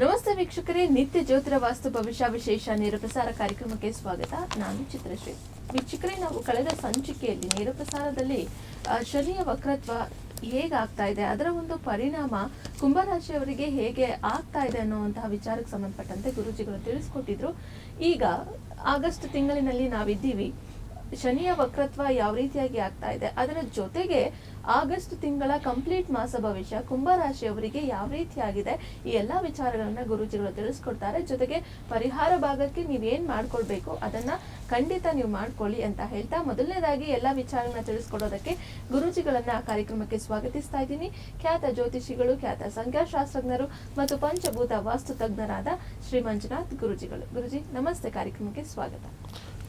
ನಮಸ್ತೆ ವೀಕ್ಷಕರೇ, ನಿತ್ಯ ಜ್ಯೋತಿರ ವಾಸ್ತು ಭವಿಷ್ಯ ವಿಶೇಷ ನೇರ ಪ್ರಸಾರ ಕಾರ್ಯಕ್ರಮಕ್ಕೆ ಸ್ವಾಗತ. ನಾನು ಚಿತ್ರಶ್ರೀ. ವೀಕ್ಷಕರೇ, ನಾವು ಕಳೆದ ಸಂಚಿಕೆಯಲ್ಲಿ ನೇರ ಪ್ರಸಾರದಲ್ಲಿ ಶನಿಯ ವಕ್ರತ್ವ ಹೇಗಾಗ್ತಾ ಇದೆ, ಅದರ ಒಂದು ಪರಿಣಾಮ ಕುಂಭರಾಶಿಯವರಿಗೆ ಹೇಗೆ ಆಗ್ತಾ ಇದೆ ಅನ್ನುವಂತಹ ವಿಚಾರಕ್ಕೆ ಸಂಬಂಧಪಟ್ಟಂತೆ ಗುರೂಜಿಗಳು ತಿಳಿಸ್ಕೊಟ್ಟಿದ್ರು. ಈಗ ಆಗಸ್ಟ್ ತಿಂಗಳಿನಲ್ಲಿ ನಾವಿದ್ದೀವಿ. ಶನಿಯ ವಕ್ರತ್ವ ಯಾವ ರೀತಿಯಾಗಿ ಆಗ್ತಾ ಇದೆ, ಅದರ ಜೊತೆಗೆ ಆಗಸ್ಟ್ ತಿಂಗಳ ಕಂಪ್ಲೀಟ್ ಮಾಸ ಭವಿಷ್ಯ ಕುಂಭರಾಶಿಯವರಿಗೆ ಯಾವ ರೀತಿಯಾಗಿದೆ, ಈ ಎಲ್ಲಾ ವಿಚಾರಗಳನ್ನ ಗುರೂಜಿಗಳು ತಿಳಿಸ್ಕೊಡ್ತಾರೆ. ಜೊತೆಗೆ ಪರಿಹಾರ ಭಾಗಕ್ಕೆ ನೀವೇನ್ ಮಾಡ್ಕೊಳ್ಬೇಕು ಅದನ್ನ ಖಂಡಿತ ನೀವು ಮಾಡ್ಕೊಳ್ಳಿ ಅಂತ ಹೇಳ್ತಾ, ಮೊದಲನೇದಾಗಿ ಎಲ್ಲಾ ವಿಚಾರಗಳನ್ನ ತಿಳಿಸ್ಕೊಡೋದಕ್ಕೆ ಗುರೂಜಿಗಳನ್ನ ಕಾರ್ಯಕ್ರಮಕ್ಕೆ ಸ್ವಾಗತಿಸ್ತಾ ಇದ್ದೀನಿ. ಖ್ಯಾತ ಜ್ಯೋತಿಷಿಗಳು, ಖ್ಯಾತ ಸಂಖ್ಯಾಶಾಸ್ತ್ರಜ್ಞರು ಮತ್ತು ಪಂಚಭೂತ ವಾಸ್ತು ತಜ್ಞರಾದ ಶ್ರೀ ಮಂಜುನಾಥ್ ಗುರೂಜಿಗಳು. ಗುರುಜಿ ನಮಸ್ತೆ, ಕಾರ್ಯಕ್ರಮಕ್ಕೆ ಸ್ವಾಗತ.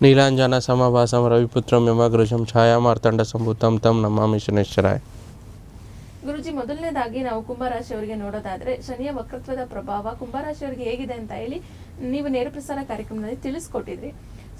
ನೀಲಾಂಜನ ಸಮಭಾಸಂ ರವಿಪುತ್ರಂ ಯಮಗೃಶಂ ಛಾಯಾ ಮಾರ್ತಂಡ ಸಂಭೂತಂ ತಂ ನಮಾಮಿ ಶನೈಶ್ಚರಾಯ. ಗುರುಜಿ, ಮೊದಲನೇದಾಗಿ ನಾವು ಕುಂಭರಾಶಿಯವರಿಗೆ ನೋಡೋದಾದ್ರೆ ಶನಿಯ ವಕ್ರತ್ವದ ಪ್ರಭಾವ ಕುಂಭರಾಶಿಯವರಿಗೆ ಹೇಗಿದೆ ಅಂತ ಹೇಳಿ ನೀವು ನೇರ ಪ್ರಸಾರ ಕಾರ್ಯಕ್ರಮದಲ್ಲಿ ತಿಳಿಸ್ಕೊಟ್ಟಿದ್ರಿ.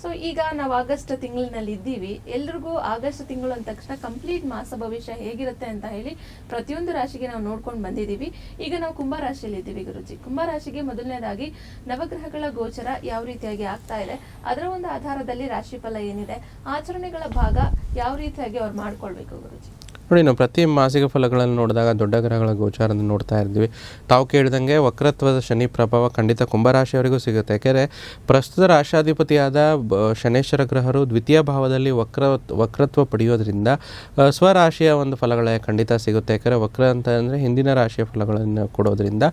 ಸೊ ಈಗ ನಾವು ಆಗಸ್ಟ್ ತಿಂಗಳಿನಲ್ಲಿ ಇದ್ದೀವಿ. ಎಲ್ರಿಗೂ ಆಗಸ್ಟ್ ತಿಂಗಳು ಅಂದ ತಕ್ಷಣ ಕಂಪ್ಲೀಟ್ ಮಾಸ ಭವಿಷ್ಯ ಹೇಗಿರುತ್ತೆ ಅಂತ ಹೇಳಿ ಪ್ರತಿಯೊಂದು ರಾಶಿಗೆ ನಾವು ನೋಡ್ಕೊಂಡು ಬಂದಿದ್ದೀವಿ. ಈಗ ನಾವು ಕುಂಭರಾಶಿಯಲ್ಲಿ ಇದ್ದೀವಿ. ಗುರುಜಿ, ಕುಂಭರಾಶಿಗೆ ಮೊದಲನೇದಾಗಿ ನವಗ್ರಹಗಳ ಗೋಚರ ಯಾವ ರೀತಿಯಾಗಿ ಆಗ್ತಾ ಇದೆ, ಅದರ ಒಂದು ಆಧಾರದಲ್ಲಿ ರಾಶಿಫಲ ಏನಿದೆ, ಆಚರಣೆಗಳ ಭಾಗ ಯಾವ ರೀತಿಯಾಗಿ ಅವ್ರು ಮಾಡ್ಕೊಳ್ಬೇಕು ಗುರುಜಿ? ನೋಡಿ, ನಾವು ಪ್ರತಿ ಮಾಸಿಕ ಫಲಗಳನ್ನು ನೋಡಿದಾಗ ದೊಡ್ಡ ಗ್ರಹಗಳ ಗೋಚಾರವನ್ನು ನೋಡ್ತಾ ಇರ್ತೀವಿ. ತಾವು ಕೇಳಿದಂಗೆ ವಕ್ರತ್ವದ ಶನಿ ಪ್ರಭಾವ ಖಂಡಿತ ಕುಂಭರಾಶಿಯವರಿಗೂ ಸಿಗುತ್ತೆ. ಯಾಕೆಂದರೆ ಪ್ರಸ್ತುತ ರಾಶಾಧಿಪತಿಯಾದ ಶನೇಶ್ವರ ಗ್ರಹರು ದ್ವಿತೀಯ ಭಾವದಲ್ಲಿ ವಕ್ರತ್ವ ಪಡೆಯೋದ್ರಿಂದ ಸ್ವರಾಶಿಯ ಒಂದು ಫಲಗಳೇ ಖಂಡಿತ ಸಿಗುತ್ತೆ. ಯಾಕೆಂದರೆ ವಕ್ರ ಅಂತ ಅಂದರೆ ಹಿಂದಿನ ರಾಶಿಯ ಫಲಗಳನ್ನು ಕೊಡೋದ್ರಿಂದ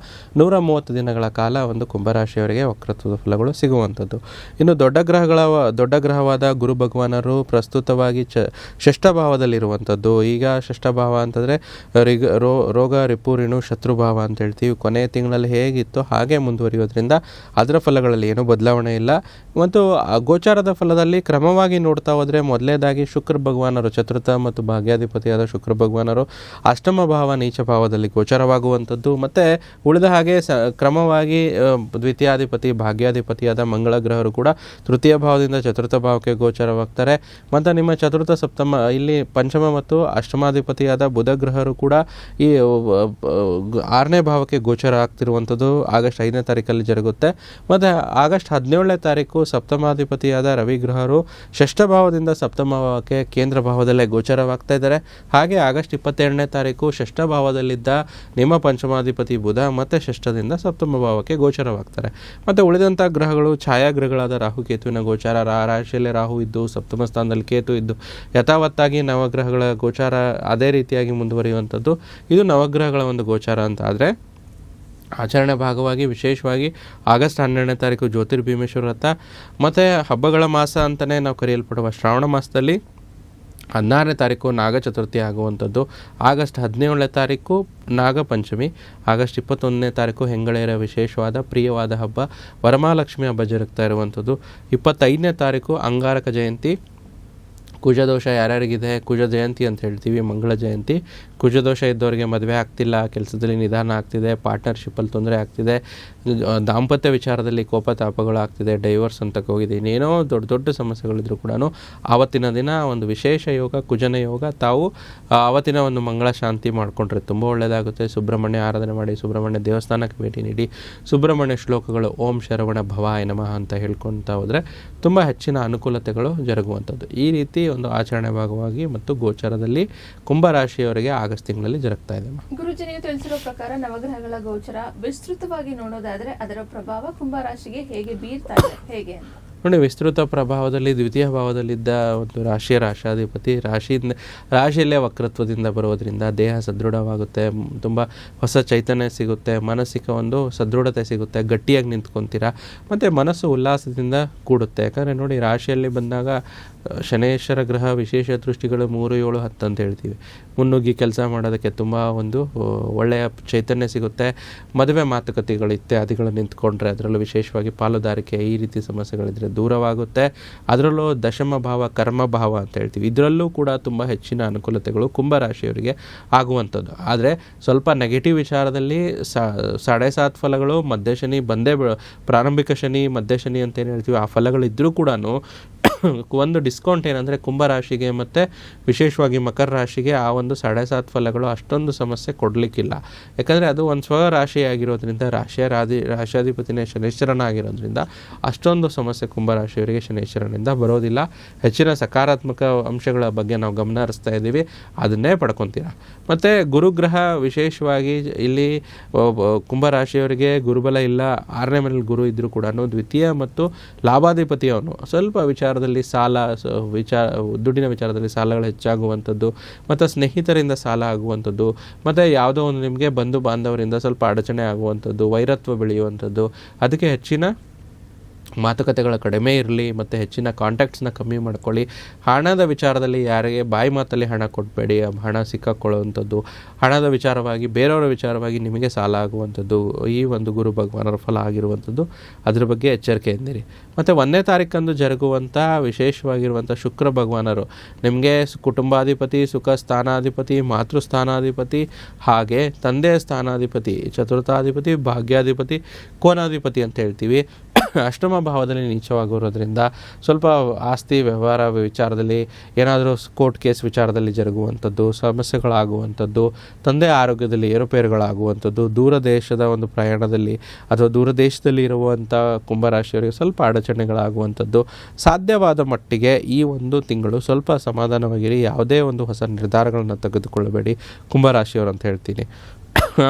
130 ದಿನಗಳ ಕಾಲ ಒಂದು ಕುಂಭರಾಶಿಯವರಿಗೆ ವಕ್ರತ್ವದ ಫಲಗಳು ಸಿಗುವಂಥದ್ದು. ಇನ್ನು ದೊಡ್ಡ ಗ್ರಹವಾದ ಗುರು ಭಗವಾನರು ಪ್ರಸ್ತುತವಾಗಿ ಷಷ್ಠ ಭಾವದಲ್ಲಿರುವಂಥದ್ದು. ಈಗ ಷಷ್ಠ ಭಾವ ಅಂತಂದರೆ ರೋಗ ರಿಪುರಿಣು ಶತ್ರುಭಾವ ಅಂತ ಹೇಳ್ತೀವಿ. ಕೊನೆಯ ತಿಂಗಳಲ್ಲಿ ಹೇಗಿತ್ತು ಹಾಗೆ ಮುಂದುವರಿಯೋದ್ರಿಂದ ಅದರ ಫಲಗಳಲ್ಲಿ ಏನೂ ಬದಲಾವಣೆ ಇಲ್ಲ. ಮತ್ತು ಗೋಚಾರದ ಫಲದಲ್ಲಿ ಕ್ರಮವಾಗಿ ನೋಡ್ತಾ ಹೋದರೆ ಮೊದಲನೇದಾಗಿ ಶುಕ್ರ ಭಗವಾನರು, ಚತುರ್ಥ ಮತ್ತು ಭಾಗ್ಯಾಧಿಪತಿಯಾದ ಶುಕ್ರ ಭಗವಾನರು ಅಷ್ಟಮ ಭಾವ ನೀಚ ಭಾವದಲ್ಲಿ ಗೋಚರವಾಗುವಂಥದ್ದು. ಮತ್ತು ಉಳಿದ ಹಾಗೆ ಕ್ರಮವಾಗಿ ದ್ವಿತೀಯಾಧಿಪತಿ ಭಾಗ್ಯಾಧಿಪತಿಯಾದ ಮಂಗಳ ಗ್ರಹರು ಕೂಡ ತೃತೀಯ ಭಾವದಿಂದ ಚತುರ್ಥ ಭಾವಕ್ಕೆ ಗೋಚರವಾಗ್ತಾರೆ. ಮತ್ತು ನಿಮ್ಮ ಚತುರ್ಥ ಸಪ್ತಮ ಇಲ್ಲಿ ಪಂಚಮ ಮತ್ತು ಅಷ್ಟಮಾಧಿಪತಿಯಾದ ಬುಧ ಗ್ರಹರು ಕೂಡ ಈ 6ನೇ ಭಾವಕ್ಕೆ ಗೋಚರ ಆಗ್ತಿರುವಂಥದ್ದು ಆಗಸ್ಟ್ 5ನೇ ತಾರೀಕಲ್ಲಿ ಜರುಗುತ್ತೆ. ಮತ್ತು ಆಗಸ್ಟ್ 17ನೇ ತಾರೀಕು ಸಪ್ತಮಾಧಿಪತಿಯಾದ ರವಿ ಗ್ರಹರು ಷಷ್ಠ ಭಾವದಿಂದ ಸಪ್ತಮ ಭಾವಕ್ಕೆ ಕೇಂದ್ರ ಭಾವದಲ್ಲೇ ಗೋಚರವಾಗ್ತಾ ಇದ್ದಾರೆ. ಹಾಗೆ ಆಗಸ್ಟ್ 27ನೇ ತಾರೀಕು ಷಷ್ಠ ಭಾವದಲ್ಲಿದ್ದ ನಿಮ್ಮ ಪಂಚಮಾಧಿಪತಿ ಬುಧ ಮತ್ತು ಷಷ್ಠದಿಂದ ಸಪ್ತಮ ಭಾವಕ್ಕೆ ಗೋಚರವಾಗ್ತಾರೆ. ಮತ್ತು ಉಳಿದಂಥ ಗ್ರಹಗಳು ಛಾಯಾಗ್ರಹಗಳಾದ ರಾಹುಕೇತುವಿನ ಗೋಚಾರ, ರಾಶಿಯಲ್ಲಿ ರಾಹು ಇದ್ದು ಸಪ್ತಮ ಸ್ಥಾನದಲ್ಲಿ ಕೇತು ಇದ್ದು ಯಥಾವತ್ತಾಗಿ ನವಗ್ರಹಗಳ ಗೋಚಾರ ಅದೇ ರೀತಿಯಾಗಿ ಮುಂದುವರಿಯುವಂಥದ್ದು. ಇದು ನವಗ್ರಹಗಳ ಒಂದು ಗೋಚಾರ ಅಂತ ಆದರೆ ಆಚರಣೆ ಭಾಗವಾಗಿ ವಿಶೇಷವಾಗಿ ಆಗಸ್ಟ್ 12ನೇ ತಾರೀಕು ಜ್ಯೋತಿರ್ಭೀಮೇಶ್ವರ ವ್ರತ ಮತ್ತು ಹಬ್ಬಗಳ ಮಾಸ ಅಂತಲೇ ನಾವು ಕರೆಯಲ್ಪಡುವ ಶ್ರಾವಣ ಮಾಸದಲ್ಲಿ 16ನೇ ತಾರೀಕು ನಾಗ ಚತುರ್ಥಿ ಆಗುವಂಥದ್ದು. ಆಗಸ್ಟ್ 17ನೇ ತಾರೀಕು ನಾಗ ಪಂಚಮಿ, ಆಗಸ್ಟ್ 21ನೇ ತಾರೀಕು ಹೆಂಗಳೆಯರ ವಿಶೇಷವಾದ ಪ್ರಿಯವಾದ ಹಬ್ಬ ವರಮಹಾಲಕ್ಷ್ಮಿ ಹಬ್ಬ ಜರುಗ್ತಾ ಇರುವಂಥದ್ದು. 25ನೇ ತಾರೀಕು ಅಂಗಾರಕ ಜಯಂತಿ. ಕುಜದೋಷ ಯಾರ್ಯಾರಿಗಿದೆ, ಕುಜ ಜಯಂತಿ ಅಂತ ಹೇಳ್ತೀವಿ, ಮಂಗಳ ಜಯಂತಿ. ಕುಜದೋಷ ಇದ್ದವರಿಗೆ ಮದುವೆ ಆಗ್ತಿಲ್ಲ, ಕೆಲಸದಲ್ಲಿ ನಿಧಾನ ಆಗ್ತಿದೆ, ಪಾರ್ಟ್ನರ್ಶಿಪ್ಪಲ್ಲಿ ತೊಂದರೆ ಆಗ್ತಿದೆ, ದಾಂಪತ್ಯ ವಿಚಾರದಲ್ಲಿ ಕೋಪತಾಪಗಳು ಆಗ್ತಿದೆ, ಡೈವರ್ಸ್ ಅಂತ ಹೋಗಿದೆ, ಇನ್ನೇನೋ ದೊಡ್ಡ ಸಮಸ್ಯೆಗಳಿದ್ರು ಕೂಡ ಆವತ್ತಿನ ದಿನ ಒಂದು ವಿಶೇಷ ಯೋಗ ಕುಜನ ಯೋಗ. ತಾವು ಆವತ್ತಿನ ಒಂದು ಮಂಗಳ ಶಾಂತಿ ಮಾಡಿಕೊಂಡ್ರೆ ತುಂಬ ಒಳ್ಳೆಯದಾಗುತ್ತೆ. ಸುಬ್ರಹ್ಮಣ್ಯ ಆರಾಧನೆ ಮಾಡಿ, ಸುಬ್ರಹ್ಮಣ್ಯ ದೇವಸ್ಥಾನಕ್ಕೆ ಭೇಟಿ ನೀಡಿ, ಸುಬ್ರಹ್ಮಣ್ಯ ಶ್ಲೋಕಗಳು ಓಂ ಶರವಣ ಭವಾಯ ನಮಃ ಅಂತ ಹೇಳ್ಕೊತಾ ಹೋದರೆ ತುಂಬ ಹೆಚ್ಚಿನ ಅನುಕೂಲತೆಗಳು ಜರುಗುವಂಥದ್ದು. ಈ ರೀತಿ ಒಂದು ಆಚರಣೆ ಭಾಗವಾಗಿ ಮತ್ತು ಗೋಚಾರದಲ್ಲಿ ಕುಂಭರಾಶಿಯವರಿಗೆ ಆಗಸ್ಟ್ ತಿಂಗಳಲ್ಲಿ ಜರುಗ್ತಾ ಇದೆ. ಗುರುಜಿ, ನೀವು ತಿಳಿಸಿರೋ ಪ್ರಕಾರ ನವಗ್ರಹಗಳ ಗೋಚರ ವಿಸ್ತೃತವಾಗಿ ನೋಡೋದಾದ್ರೆ ಅದರ ಪ್ರಭಾವ ಕುಂಭರಾಶಿಗೆ ಹೇಗೆ ಬೀರ್ತಾ ಇದೆ, ಹೇಗೆ ಅಂತ ನೋಡಿ. ವಿಸ್ತೃತ ಪ್ರಭಾವದಲ್ಲಿ ದ್ವಿತೀಯ ಭಾವದಲ್ಲಿದ್ದ ಒಂದು ರಾಶಾಧಿಪತಿ ರಾಶಿಯಲ್ಲೇ ವಕ್ರತ್ವದಿಂದ ಬರೋದ್ರಿಂದ ದೇಹ ಸದೃಢವಾಗುತ್ತೆ, ತುಂಬ ಹೊಸ ಚೈತನ್ಯ ಸಿಗುತ್ತೆ, ಮಾನಸಿಕ ಒಂದು ಸದೃಢತೆ ಸಿಗುತ್ತೆ, ಗಟ್ಟಿಯಾಗಿ ನಿಂತ್ಕೊತೀರಾ ಮತ್ತು ಮನಸ್ಸು ಉಲ್ಲಾಸದಿಂದ ಕೂಡುತ್ತೆ. ಯಾಕಂದರೆ ನೋಡಿ, ರಾಶಿಯಲ್ಲಿ ಬಂದಾಗ ಶನೇಶ್ವರ ಗ್ರಹ ವಿಶೇಷ ದೃಷ್ಟಿಗಳು 3, 7, 10 ಅಂತ ಹೇಳ್ತೀವಿ. ಮುನ್ನುಗ್ಗಿ ಕೆಲಸ ಮಾಡೋದಕ್ಕೆ ತುಂಬ ಒಂದು ಒಳ್ಳೆಯ ಚೈತನ್ಯ ಸಿಗುತ್ತೆ. ಮದುವೆ ಮಾತುಕತೆಗಳು ಇತ್ಯಾದಿಗಳು ನಿಂತ್ಕೊಂಡ್ರೆ ಅದರಲ್ಲೂ ವಿಶೇಷವಾಗಿ ಪಾಲುದಾರಿಕೆ ಈ ರೀತಿ ಸಮಸ್ಯೆಗಳಿದ್ರೆ ದೂರವಾಗುತ್ತೆ. ಅದರಲ್ಲೂ ದಶಮ ಭಾವ ಕರ್ಮ ಭಾವ ಅಂತ ಹೇಳ್ತೀವಿ, ಇದರಲ್ಲೂ ಕೂಡ ತುಂಬ ಹೆಚ್ಚಿನ ಅನುಕೂಲತೆಗಳು ಕುಂಭರಾಶಿಯವರಿಗೆ ಆಗುವಂಥದ್ದು. ಆದರೆ ಸ್ವಲ್ಪ ನೆಗೆಟಿವ್ ವಿಚಾರದಲ್ಲಿ 7.5 ಫಲಗಳು ಮಧ್ಯ ಶನಿ ಪ್ರಾರಂಭಿಕ ಶನಿ ಮಧ್ಯ ಶನಿ ಅಂತ ಏನು ಹೇಳ್ತೀವಿ, ಆ ಫಲಗಳಿದ್ದರೂ ಕೂಡ ಒಂದು ಡಿಸ್ಕೌಂಟ್ ಏನಂದರೆ ಕುಂಭರಾಶಿಗೆ ಮತ್ತು ವಿಶೇಷವಾಗಿ ಮಕರ ರಾಶಿಗೆ ಆ ಒಂದು 7.5 ಫಲಗಳು ಅಷ್ಟೊಂದು ಸಮಸ್ಯೆ ಕೊಡಲಿಕ್ಕಿಲ್ಲ. ಯಾಕಂದರೆ ಅದು ಒಂದು ಸ್ವರಾಶಿಯಾಗಿರೋದ್ರಿಂದ ರಾಶಿಯಾಧಿಪತಿನೇ ಶನೈಶ್ಚರನ ಆಗಿರೋದ್ರಿಂದ ಅಷ್ಟೊಂದು ಸಮಸ್ಯೆ ಕುಂಭರಾಶಿಯವರಿಗೆ ಶನೈಶ್ಚರನಿಂದ ಬರೋದಿಲ್ಲ. ಹೆಚ್ಚಿನ ಸಕಾರಾತ್ಮಕ ಅಂಶಗಳ ಬಗ್ಗೆ ನಾವು ಗಮನ ಹರಿಸ್ತಾ ಇದ್ದೀವಿ, ಅದನ್ನೇ ಪಡ್ಕೊತೀರ. ಮತ್ತು ಗುರುಗ್ರಹ ವಿಶೇಷವಾಗಿ ಇಲ್ಲಿ ಕುಂಭರಾಶಿಯವರಿಗೆ ಗುರುಬಲ ಇಲ್ಲ, 6ನೇ ಮನೇಲಿ ಗುರು ಇದ್ದರೂ ಕೂಡ ದ್ವಿತೀಯ ಮತ್ತು ಲಾಭಾಧಿಪತಿಯವನು ಸ್ವಲ್ಪ ವಿಚಾರದಲ್ಲಿ ದುಡ್ಡಿನ ವಿಚಾರದಲ್ಲಿ ಸಾಲಗಳು ಹೆಚ್ಚಾಗುವಂಥದ್ದು ಮತ್ತು ಸ್ನೇಹಿತರಿಂದ ಸಾಲ ಆಗುವಂಥದ್ದು ಮತ್ತು ಯಾವುದೋ ಒಂದು ನಿಮಗೆ ಬಂಧು ಬಾಂಧವರಿಂದ ಸ್ವಲ್ಪ ಅಡಚಣೆ ಆಗುವಂಥದ್ದು, ವೈರತ್ವ ಬೆಳೆಯುವಂಥದ್ದು, ಅದಕ್ಕೆ ಹೆಚ್ಚಿನ ಮಾತುಕತೆಗಳ ಕಡಿಮೆ ಇರಲಿ ಮತ್ತು ಹೆಚ್ಚಿನ ಕಾಂಟ್ಯಾಕ್ಟ್ಸ್ನ ಕಮ್ಮಿ ಮಾಡ್ಕೊಳ್ಳಿ. ಹಣದ ವಿಚಾರದಲ್ಲಿ ಯಾರಿಗೆ ಬಾಯಿ ಮಾತಲ್ಲಿ ಹಣ ಕೊಡಬೇಡಿ, ಹಣ ಸಿಕ್ಕಾಕೊಳ್ಳುವಂಥದ್ದು, ಹಣದ ವಿಚಾರವಾಗಿ ಬೇರೆಯವರ ವಿಚಾರವಾಗಿ ನಿಮಗೆ ಸಾಲ ಆಗುವಂಥದ್ದು ಈ ಒಂದು ಗುರು ಭಗವಾನರ ಫಲ ಆಗಿರುವಂಥದ್ದು. ಅದ್ರ ಬಗ್ಗೆ ಎಚ್ಚರಿಕೆಯಿಂದಿರಿ. ಮತ್ತು 1ನೇ ತಾರೀಕಂದು ಜರುಗುವಂಥ ವಿಶೇಷವಾಗಿರುವಂಥ ಶುಕ್ರ ಭಗವಾನರು ನಿಮಗೆ ಕುಟುಂಬಾಧಿಪತಿ, ಸುಖ ಸ್ಥಾನಾಧಿಪತಿ, ಮಾತೃಸ್ಥಾನಾಧಿಪತಿ, ಹಾಗೆ ತಂದೆಯ ಸ್ಥಾನಾಧಿಪತಿ, ಚತುರ್ಥಾಧಿಪತಿ, ಭಾಗ್ಯಾಧಿಪತಿ, ಕೋನಾಧಿಪತಿ ಅಂತ ಹೇಳ್ತೀವಿ. ಅಷ್ಟಮ ಭಾವದಲ್ಲಿ ನೀಚವಾಗಿರೋದ್ರಿಂದ ಸ್ವಲ್ಪ ಆಸ್ತಿ ವ್ಯವಹಾರ ವಿಚಾರದಲ್ಲಿ ಏನಾದರೂ ಕೋರ್ಟ್ ಕೇಸ್ ವಿಚಾರದಲ್ಲಿ ಜರುಗುವಂಥದ್ದು, ಸಮಸ್ಯೆಗಳಾಗುವಂಥದ್ದು, ತಂದೆ ಆರೋಗ್ಯದಲ್ಲಿ ಏರುಪೇರುಗಳಾಗುವಂಥದ್ದು, ದೂರ ದೇಶದ ಒಂದು ಪ್ರಯಾಣದಲ್ಲಿ ಅಥವಾ ದೂರ ದೇಶದಲ್ಲಿ ಇರುವಂಥ ಕುಂಭರಾಶಿಯವರಿಗೆ ಸ್ವಲ್ಪ ಅಡಚಣೆಗಳಾಗುವಂಥದ್ದು. ಸಾಧ್ಯವಾದ ಮಟ್ಟಿಗೆ ಈ ಒಂದು ತಿಂಗಳು ಸ್ವಲ್ಪ ಸಮಾಧಾನವಾಗಿರಿ, ಯಾವುದೇ ಒಂದು ಹೊಸ ನಿರ್ಧಾರಗಳನ್ನು ತೆಗೆದುಕೊಳ್ಳಬೇಡಿ ಕುಂಭರಾಶಿಯವರು ಅಂತ ಹೇಳ್ತೀನಿ.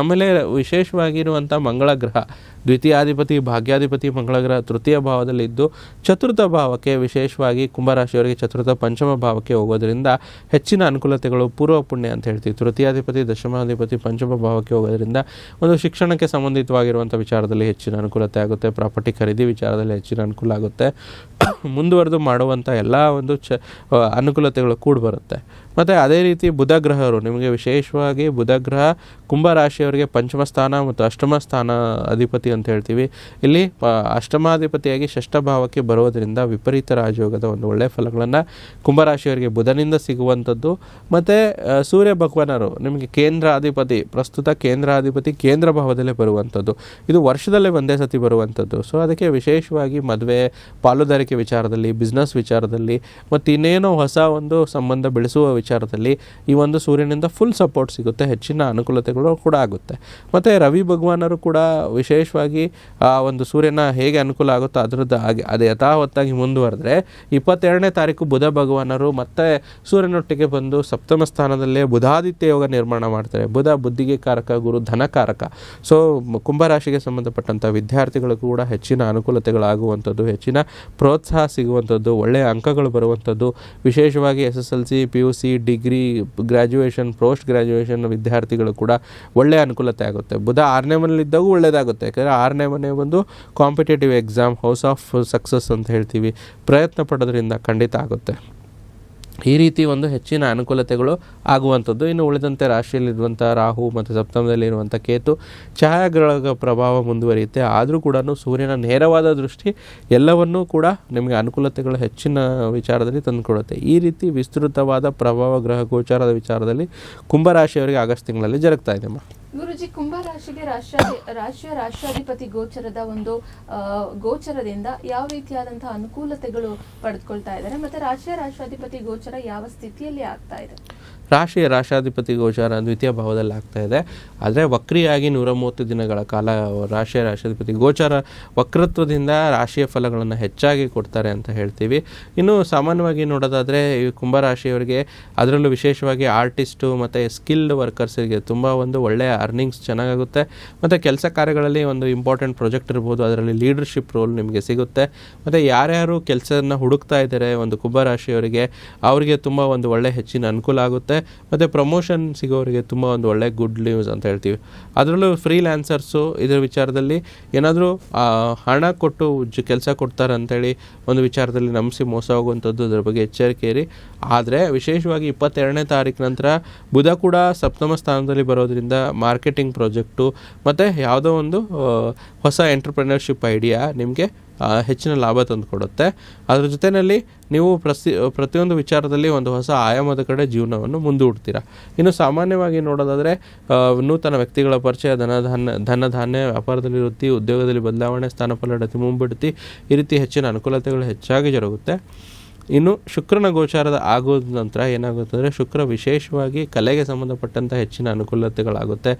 ಆಮೇಲೆ ವಿಶೇಷವಾಗಿರುವಂಥ ಮಂಗಳ ಗ್ರಹ ದ್ವಿತೀಯಾಧಿಪತಿ, ಭಾಗ್ಯಾಧಿಪತಿ ಮಂಗಳ ಗ್ರಹ ತೃತೀಯ ಭಾವದಲ್ಲಿದ್ದು ಚತುರ್ಥ ಭಾವಕ್ಕೆ, ವಿಶೇಷವಾಗಿ ಕುಂಭರಾಶಿಯವರಿಗೆ ಚತುರ್ಥ ಪಂಚಮ ಭಾವಕ್ಕೆ ಹೋಗೋದ್ರಿಂದ ಹೆಚ್ಚಿನ ಅನುಕೂಲತೆಗಳು, ಪೂರ್ವ ಪುಣ್ಯ ಅಂತ ಹೇಳ್ತೀವಿ. ತೃತೀಯಾಧಿಪತಿ, ದಶಮಾಧಿಪತಿ ಪಂಚಮ ಭಾವಕ್ಕೆ ಹೋಗೋದ್ರಿಂದ ಒಂದು ಶಿಕ್ಷಣಕ್ಕೆ ಸಂಬಂಧಿತವಾಗಿರುವಂಥ ವಿಚಾರದಲ್ಲಿ ಹೆಚ್ಚಿನ ಅನುಕೂಲತೆ ಆಗುತ್ತೆ, ಪ್ರಾಪರ್ಟಿ ಖರೀದಿ ವಿಚಾರದಲ್ಲಿ ಹೆಚ್ಚಿನ ಅನುಕೂಲ ಆಗುತ್ತೆ, ಮುಂದುವರೆದು ಮಾಡುವಂಥ ಎಲ್ಲ ಒಂದು ಅನುಕೂಲತೆಗಳು ಕೂಡ ಬರುತ್ತೆ. ಮತ್ತು ಅದೇ ರೀತಿ ಬುಧ ಗ್ರಹರು ನಿಮಗೆ ವಿಶೇಷವಾಗಿ ಬುಧ ಗ್ರಹ ಕುಂಭರಾಶಿಯವರಿಗೆ ಪಂಚಮ ಸ್ಥಾನ ಮತ್ತು ಅಷ್ಟಮ ಸ್ಥಾನ ಅಧಿಪತಿ ಅಂತ ಹೇಳ್ತೀವಿ. ಇಲ್ಲಿ ಅಷ್ಟಮಾಧಿಪತಿಯಾಗಿ ಷಷ್ಠ ಭಾವಕ್ಕೆ ಬರೋದರಿಂದ ವಿಪರೀತ ರಾಜಯೋಗದ ಒಂದು ಒಳ್ಳೆಯ ಫಲಗಳನ್ನು ಕುಂಭರಾಶಿಯವರಿಗೆ ಬುಧನಿಂದ ಸಿಗುವಂಥದ್ದು. ಮತ್ತು ಸೂರ್ಯ ಭಗವಾನರು ನಿಮಗೆ ಕೇಂದ್ರಾಧಿಪತಿ, ಪ್ರಸ್ತುತ ಕೇಂದ್ರಾಧಿಪತಿ ಕೇಂದ್ರ ಭಾವದಲ್ಲೇ ಬರುವಂಥದ್ದು. ಇದು ವರ್ಷದಲ್ಲೇ ಒಂದೇ ಸತಿ ಬರುವಂಥದ್ದು. ಸೊ ಅದಕ್ಕೆ ವಿಶೇಷವಾಗಿ ಮದುವೆ, ಪಾಲುದಾರಿಕೆ ವಿಚಾರದಲ್ಲಿ, ಬಿಸ್ನೆಸ್ ವಿಚಾರದಲ್ಲಿ ಮತ್ತು ಇನ್ನೇನೋ ಹೊಸ ಒಂದು ಸಂಬಂಧ ಬೆಳೆಸುವ ವಿಚಾರದಲ್ಲಿ ಈ ಒಂದು ಸೂರ್ಯನಿಂದ ಫುಲ್ ಸಪೋರ್ಟ್ ಸಿಗುತ್ತೆ, ಹೆಚ್ಚಿನ ಅನುಕೂಲತೆಗಳು ಕೂಡ ಆಗುತ್ತೆ. ಮತ್ತು ರವಿ ಭಗವಾನರು ಕೂಡ ವಿಶೇಷವಾಗಿ ಆ ಒಂದು ಸೂರ್ಯನ ಹೇಗೆ ಅನುಕೂಲ ಆಗುತ್ತೋ ಅದರದ್ದು ಅದು ಯಥಾವತ್ತಾಗಿ ಮುಂದುವರೆದ್ರೆ 22ನೇ ತಾರೀಕು ಬುಧ ಭಗವಾನರು ಮತ್ತೆ ಸೂರ್ಯನೊಟ್ಟಿಗೆ ಬಂದು ಸಪ್ತಮ ಸ್ಥಾನದಲ್ಲೇ ಬುಧಾದಿತ್ಯ ಯೋಗ ನಿರ್ಮಾಣ ಮಾಡ್ತಾರೆ. ಬುಧ ಬುದ್ಧಿಗೆ ಕಾರಕ, ಗುರು ಧನಕಾರಕ. ಸೊ ಕುಂಭರಾಶಿಗೆ ಸಂಬಂಧಪಟ್ಟಂಥ ವಿದ್ಯಾರ್ಥಿಗಳು ಕೂಡ ಹೆಚ್ಚಿನ ಅನುಕೂಲತೆಗಳಾಗುವಂಥದ್ದು, ಹೆಚ್ಚಿನ ಪ್ರೋತ್ಸಾಹ ಸಿಗುವಂಥದ್ದು, ಒಳ್ಳೆಯ ಅಂಕಗಳು ಬರುವಂಥದ್ದು. ವಿಶೇಷವಾಗಿ SSLC, PUC, degree, graduation, post graduation ವಿದ್ಯಾರ್ಥಿಗಳು ಕೂಡ ಒಳ್ಳೆಯ ಅನುಕೂಲತೆ ಆಗುತ್ತೆ. ಬುಧ 6ನೇ ಮನೆಯಲ್ಲಿದ್ದಾಗೂ ಒಳ್ಳೆಯದಾಗುತ್ತೆ. ಯಾಕಂದರೆ 6ನೇ ಮನೆ ಒಂದು competitive exam, house of success ಅಂತ ಹೇಳ್ತೀವಿ. ಪ್ರಯತ್ನ ಪಡೋದ್ರಿಂದ ಖಂಡಿತ ಆಗುತ್ತೆ. ಈ ರೀತಿ ಒಂದು ಹೆಚ್ಚಿನ ಅನುಕೂಲತೆಗಳು ಆಗುವಂಥದ್ದು. ಇನ್ನು ಉಳಿದಂತೆ ರಾಶಿಯಲ್ಲಿರುವಂಥ ರಾಹು ಮತ್ತು ಸಪ್ತಮದಲ್ಲಿರುವಂಥ ಕೇತು ಛಾಯಾಗ್ರಹಗಳ ಪ್ರಭಾವ ಮುಂದುವರಿಯುತ್ತೆ. ಆದರೂ ಕೂಡ ಸೂರ್ಯನ ನೇರವಾದ ದೃಷ್ಟಿ ಎಲ್ಲವನ್ನೂ ಕೂಡ ನಿಮಗೆ ಅನುಕೂಲತೆಗಳು ಹೆಚ್ಚಿನ ವಿಚಾರದಲ್ಲಿ ತಂದುಕೊಡುತ್ತೆ. ಈ ರೀತಿ ವಿಸ್ತೃತವಾದ ಪ್ರಭಾವ ಗ್ರಹ ಗೋಚಾರದ ವಿಚಾರದಲ್ಲಿ ಕುಂಭರಾಶಿಯವರಿಗೆ ಆಗಸ್ಟ್ ತಿಂಗಳಲ್ಲಿ ಜರುಗ್ತಾ ಇದೆ. ಗುರುಜಿ, ಕುಂಭರಾಶಿಗೆ ರಾಷ್ಟ್ರಾಧಿಪತಿ ಗೋಚರದ ಒಂದು ಗೋಚರದಿಂದ ಯಾವ ರೀತಿಯಾದಂತಹ ಅನುಕೂಲತೆಗಳು ಪಡೆದುಕೊಳ್ತಾ ಇದ್ದಾರೆ, ಮತ್ತೆ ರಾಷ್ಟ್ರಾಧಿಪತಿ ಗೋಚರ ಯಾವ ಸ್ಥಿತಿಯಲ್ಲಿ ಆಗ್ತಾ ಇದೆ? ರಾಷ್ಟ್ರಾಧಿಪತಿ ಗೋಚಾರ ದ್ವಿತೀಯ ಭಾವದಲ್ಲಿ ಆಗ್ತಾ ಇದೆ. ಆದರೆ ವಕ್ರಿಯಾಗಿ 130 ದಿನಗಳ ಕಾಲ ರಾಷ್ಟ್ರಾಧಿಪತಿ ಗೋಚಾರ ವಕ್ರತ್ವದಿಂದ ರಾಶಿಯ ಫಲಗಳನ್ನು ಹೆಚ್ಚಾಗಿ ಕೊಡ್ತಾರೆ ಅಂತ ಹೇಳ್ತೀವಿ. ಇನ್ನು ಸಾಮಾನ್ಯವಾಗಿ ನೋಡೋದಾದರೆ ಈ ಕುಂಭರಾಶಿಯವರಿಗೆ, ಅದರಲ್ಲೂ ವಿಶೇಷವಾಗಿ ಆರ್ಟಿಸ್ಟು ಮತ್ತು ಸ್ಕಿಲ್ಡ್ ವರ್ಕರ್ಸಿಗೆ ತುಂಬ ಒಂದು ಒಳ್ಳೆಯ ಅರ್ನಿಂಗ್ಸ್ ಚೆನ್ನಾಗುತ್ತೆ. ಮತ್ತು ಕೆಲಸ ಕಾರ್ಯಗಳಲ್ಲಿ ಒಂದು ಇಂಪಾರ್ಟೆಂಟ್ ಪ್ರಾಜೆಕ್ಟ್ ಇರ್ಬೋದು, ಅದರಲ್ಲಿ ಲೀಡರ್ಶಿಪ್ ರೋಲ್ ನಿಮಗೆ ಸಿಗುತ್ತೆ. ಮತ್ತು ಯಾರ್ಯಾರು ಕೆಲಸನ ಹುಡುಕ್ತಾ ಇದ್ದಾರೆ ಒಂದು ಕುಂಭರಾಶಿಯವರಿಗೆ, ಅವರಿಗೆ ತುಂಬ ಒಂದು ಒಳ್ಳೆ ಹೆಚ್ಚಿನ ಅನುಕೂಲ ಆಗುತ್ತೆ. ಮತ್ತು ಪ್ರಮೋಷನ್ ಸಿಗೋರಿಗೆ ತುಂಬ ಒಂದು ಒಳ್ಳೆ ಗುಡ್ ನ್ಯೂಸ್ ಅಂತ ಹೇಳ್ತೀವಿ. ಅದರಲ್ಲೂ ಫ್ರೀಲ್ಯಾನ್ಸರ್ಸು ಇದರ ವಿಚಾರದಲ್ಲಿ ಏನಾದರೂ ಹಣ ಕೊಟ್ಟು ಕೆಲಸ ಕೊಡ್ತಾರೆ ಅಂಥೇಳಿ ಒಂದು ವಿಚಾರದಲ್ಲಿ ನಂಬಿಸಿ ಮೋಸ ಹೋಗುವಂಥದ್ದು, ಅದ್ರ ಬಗ್ಗೆ ಎಚ್ಚರಿಕೆ ಇರಿ. ಆದರೆ ವಿಶೇಷವಾಗಿ 22ನೇ ತಾರೀಕು ನಂತರ ಬುಧ ಕೂಡ ಸಪ್ತಮ ಸ್ಥಾನದಲ್ಲಿ ಬರೋದ್ರಿಂದ ಮಾರ್ಕೆಟಿಂಗ್ ಪ್ರಾಜೆಕ್ಟು ಮತ್ತು ಯಾವುದೋ ಒಂದು ಹೊಸ ಎಂಟರ್ಪ್ರಿನರ್ಶಿಪ್ ಐಡಿಯಾ ನಿಮಗೆ ಹೆಚ್ಚಿನ ಲಾಭ ತಂದು ಕೊಡುತ್ತೆ. ಅದರ ಜೊತೆಯಲ್ಲಿ ನೀವು ಪ್ರತಿಯೊಂದು ವಿಚಾರದಲ್ಲಿ ಒಂದು ಹೊಸ ಆಯಾಮದ ಕಡೆ ಜೀವನವನ್ನು ಮುಂದೂಡ್ತೀರಾ. ಇನ್ನು ಸಾಮಾನ್ಯವಾಗಿ ನೋಡೋದಾದರೆ ನೂತನ ವ್ಯಕ್ತಿಗಳ ಪರಿಚಯ, ಧನಧಾನ್ಯ ವ್ಯಾಪಾರದಲ್ಲಿ ವೃತ್ತಿ, ಉದ್ಯೋಗದಲ್ಲಿ ಬದಲಾವಣೆ, ಸ್ಥಾನಪಲ್ಲಟತಿ, ಮುಂಬಡ್ತಿ, ಈ ರೀತಿ ಹೆಚ್ಚಿನ ಅನುಕೂಲತೆಗಳು ಹೆಚ್ಚಾಗಿ ಜರುಗುತ್ತೆ. ಇನ್ನು ಶುಕ್ರನ ಗೋಚಾರದ ಆಗೋದ ನಂತರ ಏನಾಗುತ್ತೆ ಅಂದರೆ ಶುಕ್ರ ವಿಶೇಷವಾಗಿ ಕಲೆಗೆ ಸಂಬಂಧಪಟ್ಟಂಥ ಹೆಚ್ಚಿನ ಅನುಕೂಲತೆಗಳಾಗುತ್ತೆ.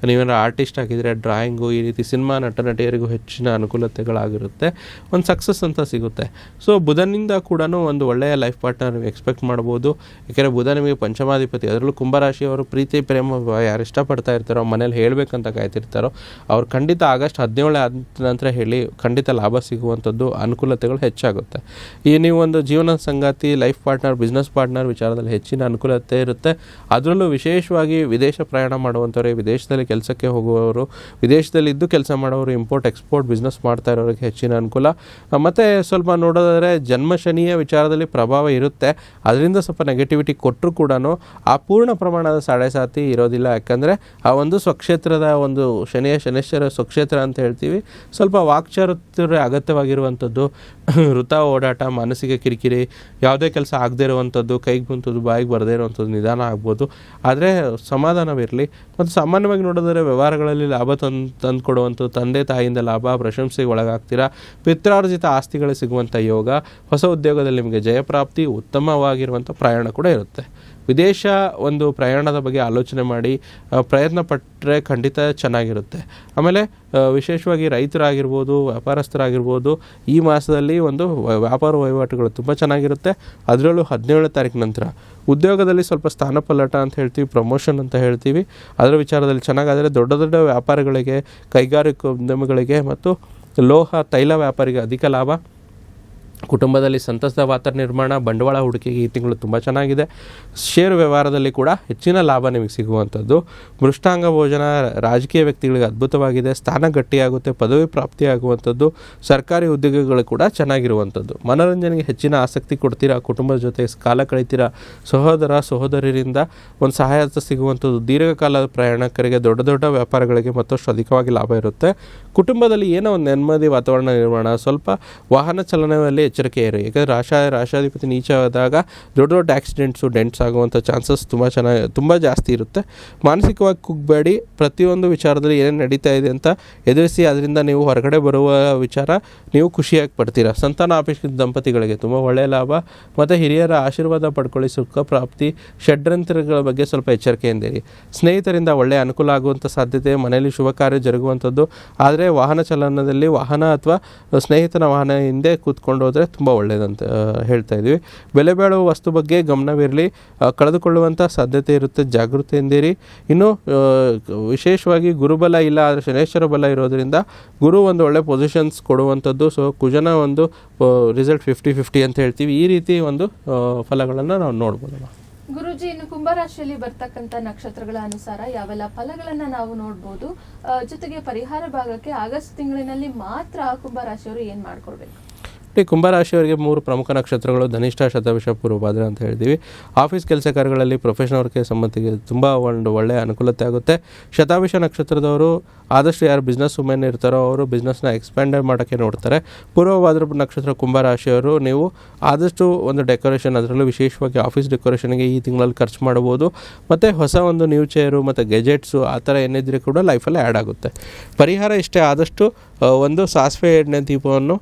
ನೀವೇನಾದ್ರು ಆರ್ಟಿಸ್ಟ್ ಆಗಿದ್ದರೆ ಡ್ರಾಯಿಂಗು, ಈ ರೀತಿ ಸಿನಿಮಾ ನಟರಿಗೂ ಹೆಚ್ಚಿನ ಅನುಕೂಲತೆಗಳಾಗಿರುತ್ತೆ, ಒಂದು ಸಕ್ಸಸ್ ಅಂತ ಸಿಗುತ್ತೆ. ಸೊ ಬುಧನಿಂದ ಕೂಡ ಒಂದು ಒಳ್ಳೆಯ ಲೈಫ್ ಪಾರ್ಟ್ನರ್ ನೀವು ಎಕ್ಸ್ಪೆಕ್ಟ್ ಮಾಡ್ಬೋದು. ಯಾಕೆಂದರೆ ಬುಧ ನಿಮಗೆ ಪಂಚಮಾಧಿಪತಿ, ಅದರಲ್ಲೂ ಕುಂಭರಾಶಿಯವರು ಪ್ರೀತಿ ಪ್ರೇಮ ಯಾರು ಇಷ್ಟಪಡ್ತಾ ಇರ್ತಾರೋ, ಮನೇಲಿ ಹೇಳಬೇಕಂತ ಕಾಯ್ತಿರ್ತಾರೋ ಅವ್ರು ಖಂಡಿತ ಆಗಸ್ಟ್ 17 ಆದ ನಂತರ ಹೇಳಿ ಖಂಡಿತ ಲಾಭ ಸಿಗುವಂಥದ್ದು, ಅನುಕೂಲತೆಗಳು ಹೆಚ್ಚಾಗುತ್ತೆ. ಈ ನೀವು ಒಂದು ಜೀವನ ಸಂಗಾತಿ, ಲೈಫ್ ಪಾರ್ಟ್ನರ್, ಬಿಸ್ನೆಸ್ ಪಾರ್ಟ್ನರ್ ವಿಚಾರದಲ್ಲಿ ಹೆಚ್ಚಿನ ಅನುಕೂಲತೆ ಇರುತ್ತೆ. ಅದರಲ್ಲೂ ವಿಶೇಷವಾಗಿ ವಿದೇಶ ಪ್ರಯಾಣ ಮಾಡುವಂಥವ್ರು, ವಿದೇಶದಲ್ಲಿ ಕೆಲಸಕ್ಕೆ ಹೋಗುವವರು, ವಿದೇಶದಲ್ಲಿದ್ದು ಕೆಲಸ ಮಾಡೋರು, ಇಂಪೋರ್ಟ್ ಎಕ್ಸ್ಪೋರ್ಟ್ ಬಿಸ್ನೆಸ್ ಮಾಡ್ತಾ ಇರೋರಿಗೆ ಹೆಚ್ಚಿನ ಅನುಕೂಲ. ಮತ್ತು ಸ್ವಲ್ಪ ನೋಡೋದಾದರೆ ಜನ್ಮ ಶನಿಯ ವಿಚಾರದಲ್ಲಿ ಪ್ರಭಾವ ಇರುತ್ತೆ. ಅದರಿಂದ ಸ್ವಲ್ಪ ನೆಗೆಟಿವಿಟಿ ಕೊಟ್ಟರು ಕೂಡ ಆ ಪೂರ್ಣ ಪ್ರಮಾಣದ ಸಾಡೆ ಇರೋದಿಲ್ಲ. ಯಾಕಂದರೆ ಆ ಒಂದು ಸ್ವಕ್ಷೇತ್ರದ ಒಂದು ಶನೇಶ್ವರ ಸ್ವಕ್ಷೇತ್ರ ಅಂತ ಹೇಳ್ತೀವಿ, ಸ್ವಲ್ಪ ವಾಕ್ಚಾತುರ್ಯ ಅಗತ್ಯವಾಗಿರುವಂಥದ್ದು, ವೃಥ ಓಡಾಟ, ಮಾನಸಿಕ ಕಿರಿಕಿರಿ, ಯಾವುದೇ ಕೆಲಸ ಆಗದೇ ಇರುವಂಥದ್ದು, ಕೈಗೆ ಬಂತದ್ದು ಬಾಯಿಗೆ ಬರದೇ ಇರುವಂಥದ್ದು ನಿಧಾನ ಆಗ್ಬೋದು. ಆದರೆ ಸಮಾಧಾನವಿರಲಿ. ಮತ್ತು ಸಾಮಾನ್ಯವಾಗಿ ನೋಡಿದರೆ ವ್ಯವಹಾರಗಳಲ್ಲಿ ಲಾಭ ತಂದು ಕೊಡುವಂಥದ್ದು, ತಂದೆ ತಾಯಿಯಿಂದ ಲಾಭ, ಪ್ರಶಂಸೆಗೆ ಒಳಗಾಗ್ತೀರಾ, ಪಿತ್ರಾರ್ಜಿತ ಆಸ್ತಿಗಳು ಸಿಗುವಂಥ ಯೋಗ, ಹೊಸ ಉದ್ಯೋಗದಲ್ಲಿ ನಿಮಗೆ ಜಯಪ್ರಾಪ್ತಿ, ಉತ್ತಮವಾಗಿರುವಂಥ ಪ್ರಯಾಣ ಕೂಡ ಇರುತ್ತೆ. ವಿದೇಶ ಒಂದು ಪ್ರಯಾಣದ ಬಗ್ಗೆ ಆಲೋಚನೆ ಮಾಡಿ ಪ್ರಯತ್ನ ಪಟ್ಟರೆ ಖಂಡಿತ ಚೆನ್ನಾಗಿರುತ್ತೆ. ಆಮೇಲೆ ವಿಶೇಷವಾಗಿ ರೈತರಾಗಿರ್ಬೋದು, ವ್ಯಾಪಾರಸ್ಥರಾಗಿರ್ಬೋದು, ಈ ಮಾಸದಲ್ಲಿ ಒಂದು ವ್ಯಾಪಾರ ವಹಿವಾಟುಗಳು ತುಂಬ ಚೆನ್ನಾಗಿರುತ್ತೆ. ಅದರಲ್ಲೂ 17ನೇ ತಾರೀಕು ನಂತರ ಉದ್ಯೋಗದಲ್ಲಿ ಸ್ವಲ್ಪ ಸ್ಥಾನ ಪಲ್ಲಟ ಅಂತ ಹೇಳ್ತೀವಿ, ಪ್ರಮೋಷನ್ ಅಂತ ಹೇಳ್ತೀವಿ, ಅದರ ವಿಚಾರದಲ್ಲಿ ಚೆನ್ನಾಗಾದರೆ ದೊಡ್ಡ ದೊಡ್ಡ ವ್ಯಾಪಾರಗಳಿಗೆ, ಕೈಗಾರಿಕೋದ್ಯಮಿಗಳಿಗೆ ಮತ್ತು ಲೋಹ ತೈಲ ವ್ಯಾಪಾರಿಗೆ ಅಧಿಕ ಲಾಭ. ಕುಟುಂಬದಲ್ಲಿ ಸಂತಸದ ವಾತಾವರಣ ನಿರ್ಮಾಣ, ಬಂಡವಾಳ ಹೂಡಿಕೆಗೆ ಈ ತಿಂಗಳು ತುಂಬ ಚೆನ್ನಾಗಿದೆ. ಷೇರು ವ್ಯವಹಾರದಲ್ಲಿ ಕೂಡ ಹೆಚ್ಚಿನ ಲಾಭ ನಿಮಗೆ ಸಿಗುವಂಥದ್ದು. ಮೃಷ್ಟಾಂಗ ಭೋಜನ ರಾಜಕೀಯ ವ್ಯಕ್ತಿಗಳಿಗೆ ಅದ್ಭುತವಾಗಿದೆ. ಸ್ಥಾನ ಗಟ್ಟಿಯಾಗುತ್ತೆ, ಪದವಿ ಪ್ರಾಪ್ತಿಯಾಗುವಂಥದ್ದು, ಸರ್ಕಾರಿ ಉದ್ಯೋಗಗಳು ಕೂಡ ಚೆನ್ನಾಗಿರುವಂಥದ್ದು. ಮನೋರಂಜನೆಗೆ ಹೆಚ್ಚಿನ ಆಸಕ್ತಿ ಕೊಡ್ತೀರಾ, ಕುಟುಂಬದ ಜೊತೆ ಕಾಲ ಕಳೀತೀರಾ, ಸಹೋದರ ಸಹೋದರಿಯರಿಂದ ಒಂದು ಸಹಾಯ ಸಿಗುವಂಥದ್ದು. ದೀರ್ಘಕಾಲದ ಪ್ರಯಾಣಿಕರಿಗೆ, ದೊಡ್ಡ ದೊಡ್ಡ ವ್ಯಾಪಾರಗಳಿಗೆ ಮತ್ತಷ್ಟು ಅಧಿಕವಾಗಿ ಲಾಭ ಇರುತ್ತೆ. ಕುಟುಂಬದಲ್ಲಿ ಏನೋ ಒಂದು ನೆಮ್ಮದಿ ವಾತಾವರಣ ನಿರ್ಮಾಣ, ಸ್ವಲ್ಪ ವಾಹನ ಚಲನೆಯಲ್ಲಿ ಎಚ್ಚರಿಕೆ ಇರಿ. ಯಾಕಂದರೆ ರಾಶಾಧಿಪತಿ ನೀಚವಾದಾಗ ದೊಡ್ಡ ದೊಡ್ಡ ಆಕ್ಸಿಡೆಂಟ್ಸು, ಡೆಂಟ್ಸ್ ಆಗುವಂಥ ಚಾನ್ಸಸ್ ತುಂಬ ಜಾಸ್ತಿ ಇರುತ್ತೆ. ಮಾನಸಿಕವಾಗಿ ಕುಗ್ಬೇಡಿ. ಪ್ರತಿಯೊಂದು ವಿಚಾರದಲ್ಲಿ ಏನೇನು ನಡೀತಾ ಇದೆ ಅಂತ ಎದುರಿಸಿ ಅದರಿಂದ ನೀವು ಹೊರಗಡೆ ಬರುವ ವಿಚಾರ ನೀವು ಖುಷಿಯಾಗಿ ಪಡ್ತೀರಾ. ಸಂತಾನಾಪೇಕ್ಷಿತ ದಂಪತಿಗಳಿಗೆ ತುಂಬ ಒಳ್ಳೆಯ ಲಾಭ ಮತ್ತು ಹಿರಿಯರ ಆಶೀರ್ವಾದ ಪಡ್ಕೊಳ್ಳಿ, ಸುಖ ಪ್ರಾಪ್ತಿ. ಷಡ್ಯಂತ್ರಗಳ ಬಗ್ಗೆ ಸ್ವಲ್ಪ ಎಚ್ಚರಿಕೆಯಿಂದಿರಿ. ಸ್ನೇಹಿತರಿಂದ ಒಳ್ಳೆಯ ಅನುಕೂಲ ಆಗುವಂಥ ಸಾಧ್ಯತೆ, ಮನೆಯಲ್ಲಿ ಶುಭ ಕಾರ್ಯ ಜರುಗುವಂಥದ್ದು. ಆದರೆ ವಾಹನ ಚಲನದಲ್ಲಿ ವಾಹನ ಅಥವಾ ಸ್ನೇಹಿತನ ವಾಹನ ಹಿಂದೆ ಕೂತ್ಕೊಂಡು ಹೋದರೆ ತುಂಬ ಒಳ್ಳೆಯದಂತ ಹೇಳ್ತಾ ಇದ್ವಿ. ಬೆಲೆ ಬಾಳುವ ವಸ್ತು ಬಗ್ಗೆ ಗಮನವಿರಲಿ, ಕಳೆದುಕೊಳ್ಳುವಂಥ ಸಾಧ್ಯತೆ ಇರುತ್ತೆ, ಜಾಗೃತಿಯಿಂದಿರಿ. ಇನ್ನು ವಿಶೇಷವಾಗಿ ಗುರುಬಲ ಇಲ್ಲ, ಆದರೆ ಶನೇಶ್ವರ ಬಲ ಇರೋದರಿಂದ ಗುರು ಒಂದು ಒಳ್ಳೆ ಪೊಸಿಷನ್ಸ್ ಕೊಡುವಂಥದ್ದು. ಸೊ ಕುಜನ ಒಂದು ರಿಸಲ್ಟ್ 50-50 ಅಂತ ಹೇಳ್ತೀವಿ. ಈ ರೀತಿ ಒಂದು ಫಲಗಳನ್ನು ನಾವು ನೋಡ್ಬೋದಲ್ಲ. ಗುರುಜಿ, ಇನ್ನು ಕುಂಭರಾಶಿಯಲ್ಲಿ ಬರ್ತಕ್ಕಂಥ ನಕ್ಷತ್ರಗಳ ಅನುಸಾರ ಯಾವೆಲ್ಲ ಫಲಗಳನ್ನ ನಾವು ನೋಡ್ಬೋದು, ಜೊತೆಗೆ ಪರಿಹಾರ ಭಾಗಕ್ಕೆ ಆಗಸ್ಟ್ ತಿಂಗಳಿನಲ್ಲಿ ಮಾತ್ರ ಕುಂಭರಾಶಿಯವರು ಏನ್ ಮಾಡ್ಕೊಳ್ಬೇಕು? ಕುಂಭರಾಶಿಯವರಿಗೆ 3 ಪ್ರಮುಖ ನಕ್ಷತ್ರಗಳು ಧನಿಷ್ಠ, ಶತಭಿಷ, ಪೂರ್ವಭಾದ್ರ ಅಂತ ಹೇಳ್ತೀವಿ. ಆಫೀಸ್ ಕೆಲಸ ಕಾರ್ಯಗಳಲ್ಲಿ ಪ್ರೊಫೆಷನಲ್ ವರ್ಕ್ಗೆ ಸಂಬಂಧಿಗೆ ತುಂಬ ಒಂದು ಒಳ್ಳೆಯ ಅನುಕೂಲತೆ ಆಗುತ್ತೆ. ಶತಾಭಿಷ ನಕ್ಷತ್ರದವರು ಆದಷ್ಟು ಯಾರು ಬಿಸ್ನೆಸ್ ವುಮೆನ್ ಇರ್ತಾರೋ ಅವರು ಬಿಸ್ನೆಸ್ನ ಎಕ್ಸ್ಪ್ಯಾಂಡ್ ಮಾಡೋಕ್ಕೆ ನೋಡ್ತಾರೆ. ಪೂರ್ವಭಾದ್ರ ನಕ್ಷತ್ರ ಕುಂಭರಾಶಿಯವರು ನೀವು ಆದಷ್ಟು ಒಂದು ಡೆಕೋರೇಷನ್, ಅದರಲ್ಲೂ ವಿಶೇಷವಾಗಿ ಆಫೀಸ್ ಡೆಕೋರೇಷನ್ಗೆ ಈ ತಿಂಗಳಲ್ಲಿ ಖರ್ಚು ಮಾಡ್ಬೋದು. ಮತ್ತು ಹೊಸ ಒಂದು ನ್ಯೂ ಚೇರು ಮತ್ತು ಗೆಜೆಟ್ಸು ಆ ಥರ ಏನಿದ್ರೆ ಕೂಡ ಲೈಫಲ್ಲಿ ಆ್ಯಡ್ ಆಗುತ್ತೆ. ಪರಿಹಾರ ಇಷ್ಟೇ, ಆದಷ್ಟು ಒಂದು ಸಾಸಿವೆ ಎಣ್ಣೆ ದೀಪವನ್ನು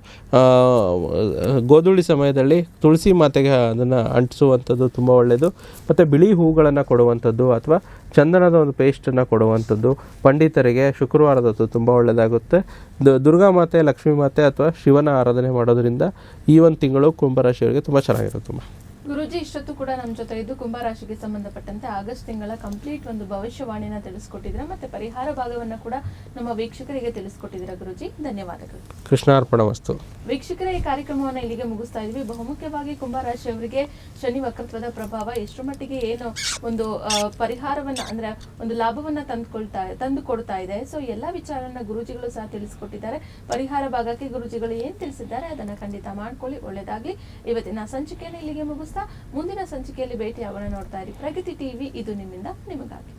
ಗೋಧೂಳಿ ಸಮಯದಲ್ಲಿ ತುಳಸಿ ಮಾತೆಗೆ ಅದನ್ನು ಅಂಟಿಸುವಂಥದ್ದು ತುಂಬ ಒಳ್ಳೆಯದು. ಮತ್ತು ಬಿಳಿ ಹೂಗಳನ್ನು ಕೊಡುವಂಥದ್ದು ಅಥವಾ ಚಂದನದ ಒಂದು ಪೇಸ್ಟನ್ನು ಕೊಡುವಂಥದ್ದು ಪಂಡಿತರಿಗೆ ಶುಕ್ರವಾರದ ತುಂಬ ಒಳ್ಳೆಯದಾಗುತ್ತೆ. ದುರ್ಗಾ ಮಾತೆ, ಲಕ್ಷ್ಮೀ ಮಾತೆ ಅಥವಾ ಶಿವನ ಆರಾಧನೆ ಮಾಡೋದ್ರಿಂದ ಈ ಒಂದು ತಿಂಗಳು ಕುಂಭರಾಶಿಯವರಿಗೆ ತುಂಬ ಚೆನ್ನಾಗಿರುತ್ತೆ. ಗುರುಜಿ, ಇಷ್ಟೊತ್ತು ಕೂಡ ನಮ್ಮ ಜೊತೆ ಇದ್ದು ಕುಂಭರಾಶಿಗೆ ಸಂಬಂಧಪಟ್ಟಂತೆ ಆಗಸ್ಟ್ ತಿಂಗಳ ಕಂಪ್ಲೀಟ್ ಒಂದು ಭವಿಷ್ಯವಾಣಿನ ತಿಳಿಸ್ಕೊಟ್ಟಿದ್ದೀರಾ, ಮತ್ತೆ ಪರಿಹಾರ ಭಾಗವನ್ನು ಕೂಡ ನಮ್ಮ ವೀಕ್ಷಕರಿಗೆ ತಿಳಿಸ್ಕೊಟ್ಟಿದ್ದೀರಾ. ಗುರುಜಿ, ಧನ್ಯವಾದಗಳು. ಕೃಷ್ಣಾರ್ಪಣ ವಸ್ತು. ವೀಕ್ಷಕರೇ, ಈ ಕಾರ್ಯಕ್ರಮವನ್ನು ಇಲ್ಲಿಗೆ ಮುಗಿಸ್ತಾ ಇದ್ವಿ. ಬಹುಮುಖ್ಯವಾಗಿ ಕುಂಭರಾಶಿಯವರಿಗೆ ಶನಿ ವಕ್ರತ್ವದ ಪ್ರಭಾವ ಎಷ್ಟು ಮಟ್ಟಿಗೆ ಏನು ಒಂದು ಪರಿಹಾರವನ್ನ ಅಂದ್ರೆ ಒಂದು ಲಾಭವನ್ನ ತಂದು ಕೊಡ್ತಾ ಇದೆ. ಸೊ ಎಲ್ಲಾ ವಿಚಾರನ ಗುರುಜಿಗಳು ಸಹ ತಿಳಿಸ್ಕೊಟ್ಟಿದ್ದಾರೆ. ಪರಿಹಾರ ಭಾಗಕ್ಕೆ ಗುರುಜಿಗಳು ಏನ್ ತಿಳಿಸಿದ್ದಾರೆ ಅದನ್ನ ಖಂಡಿತ ಮಾಡ್ಕೊಳ್ಳಿ, ಒಳ್ಳೆದಾಗ್ಲಿ. ಇವತ್ತಿನ ಸಂಚಿಕೆಯನ್ನು ಇಲ್ಲಿಗೆ ಮುಗಿಸ್ತಾ ಮುಂದಿನ ಸಂಚಿಕೆಯಲ್ಲಿ ಭೇಟಿಯಾಗೋಣ. ನೋಡ್ತಾ ಇರಿ ಪ್ರಗತಿ ಟಿವಿ, ಇದು ನಿಮ್ಮಿಂದ ನಿಮಗಾಗಿ.